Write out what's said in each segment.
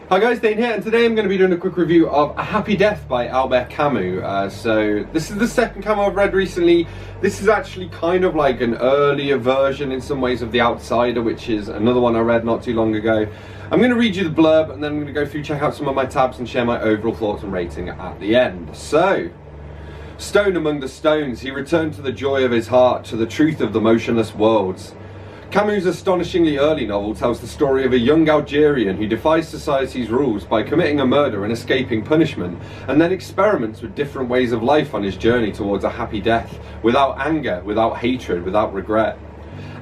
Hi guys, Dane here, and today I'm going to be doing a quick review of A Happy Death by Albert Camus. So this is the second Camus I've read recently. This is actually kind of like an earlier version in some ways of The Outsider, which is another one I read not too long ago. I'm going to read you the blurb and then I'm going to go through, check out some of my tabs and share my overall thoughts and rating at the end. So, stone among the stones, he returned to the joy of his heart, to the truth of the motionless worlds. Camus' astonishingly early novel tells the story of a young Algerian who defies society's rules by committing a murder and escaping punishment, and then experiments with different ways of life on his journey towards a happy death, without anger, without hatred, without regret.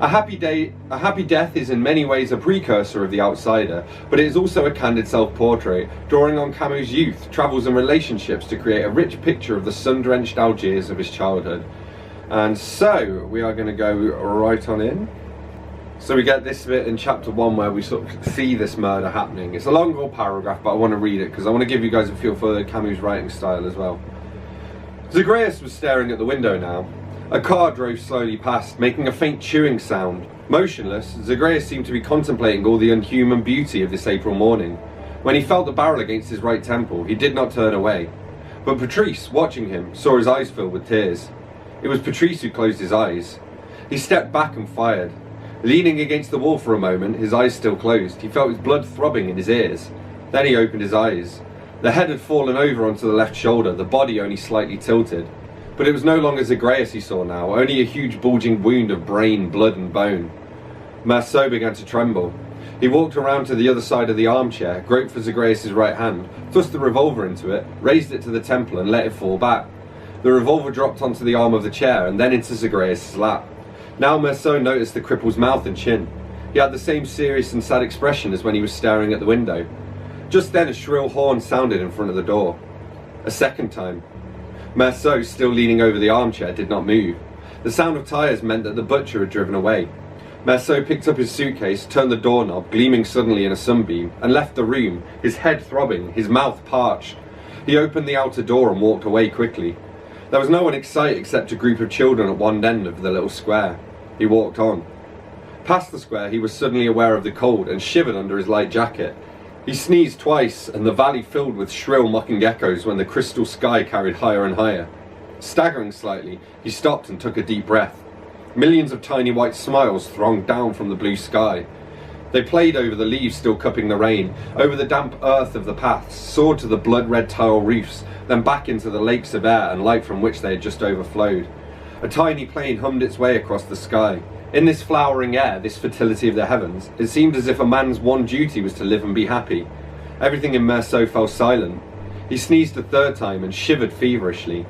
A Happy Death is in many ways a precursor of The Outsider, but it is also a candid self-portrait, drawing on Camus' youth, travels and relationships to create a rich picture of the sun-drenched Algiers of his childhood. And so, we are going to go right on in. So we get this bit in chapter 1 where we sort of see this murder happening. It's a long old paragraph, but I want to read it because I want to give you guys a feel for Camus' writing style as well. Zagreus was staring at the window now. A car drove slowly past, making a faint chewing sound. Motionless, Zagreus seemed to be contemplating all the unhuman beauty of this April morning. When he felt the barrel against his right temple, he did not turn away. But Patrice, watching him, saw his eyes fill with tears. It was Patrice who closed his eyes. He stepped back and fired. Leaning against the wall for a moment, his eyes still closed, he felt his blood throbbing in his ears. Then he opened his eyes. The head had fallen over onto the left shoulder, the body only slightly tilted. But it was no longer Zagreus he saw now, only a huge bulging wound of brain, blood and bone. Marceau began to tremble. He walked around to the other side of the armchair, groped for Zagreus' right hand, thrust the revolver into it, raised it to the temple and let it fall back. The revolver dropped onto the arm of the chair and then into Zagreus' lap. Now Marceau noticed the cripple's mouth and chin. He had the same serious and sad expression as when he was staring at the window. Just then a shrill horn sounded in front of the door. A second time. Marceau, still leaning over the armchair, did not move. The sound of tyres meant that the butcher had driven away. Marceau picked up his suitcase, turned the doorknob, gleaming suddenly in a sunbeam, and left the room, his head throbbing, his mouth parched. He opened the outer door and walked away quickly. There was no one in sight except a group of children at one end of the little square. He walked on. Past the square, he was suddenly aware of the cold and shivered under his light jacket. He sneezed twice, and the valley filled with shrill mocking echoes when the crystal sky carried higher and higher. Staggering slightly, he stopped and took a deep breath. Millions of tiny white smiles thronged down from the blue sky. They played over the leaves still cupping the rain, over the damp earth of the paths, soared to the blood-red tile roofs, then back into the lakes of air and light from which they had just overflowed. A tiny plane hummed its way across the sky. In this flowering air, this fertility of the heavens, it seemed as if a man's one duty was to live and be happy. Everything in Marceau fell silent. He sneezed a third time and shivered feverishly.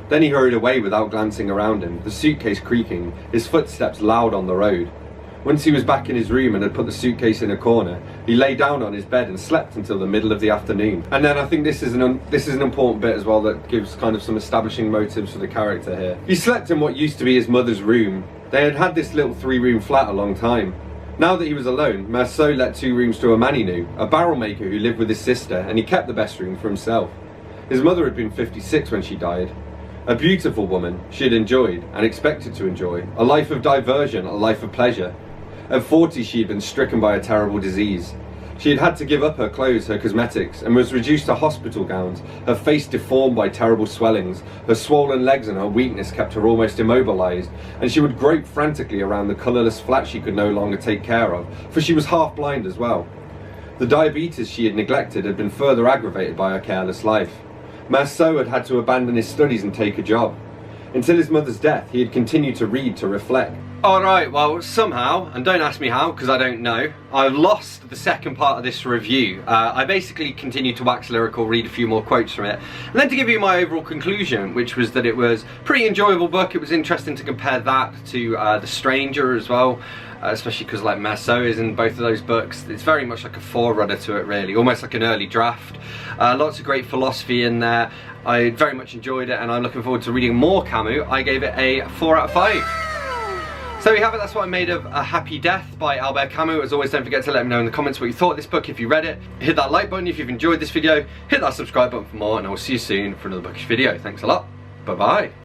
Then he hurried away without glancing around him, the suitcase creaking, his footsteps loud on the road. Once he was back in his room and had put the suitcase in a corner, he lay down on his bed and slept until the middle of the afternoon. And then I think this is an important bit as well that gives kind of some establishing motives for the character here. He slept in what used to be his mother's room. They had had this little 3-room flat a long time. Now that he was alone, Marceau let 2 rooms to a man he knew, a barrel maker who lived with his sister, and he kept the best room for himself. His mother had been 56 when she died. A beautiful woman she had enjoyed, and expected to enjoy, a life of diversion, a life of pleasure. At 40 she had been stricken by a terrible disease. She had had to give up her clothes, her cosmetics, and was reduced to hospital gowns, her face deformed by terrible swellings. Her swollen legs and her weakness kept her almost immobilized, and she would grope frantically around the colourless flat she could no longer take care of, for she was half blind as well. The diabetes she had neglected had been further aggravated by her careless life. Marceau had had to abandon his studies and take a job. Until his mother's death, he had continued to read, to reflect. Alright, well, somehow, and don't ask me how, because I don't know, I've lost the second part of this review. I basically continued to wax lyrical, read a few more quotes from it, and then to give you my overall conclusion, which was that it was a pretty enjoyable book. It was interesting to compare that to The Stranger as well, especially because like Marceau is in both of those books. It's very much like a forerunner to it really, almost like an early draft. Lots of great philosophy in there. I very much enjoyed it and I'm looking forward to reading more Camus. I gave it a 4 out of 5. So there you have it, that's what I made of A Happy Death by Albert Camus. As always, don't forget to let me know in the comments what you thought of this book if you read it. Hit that like button if you've enjoyed this video, hit that subscribe button for more, and I will see you soon for another bookish video. Thanks a lot, bye bye.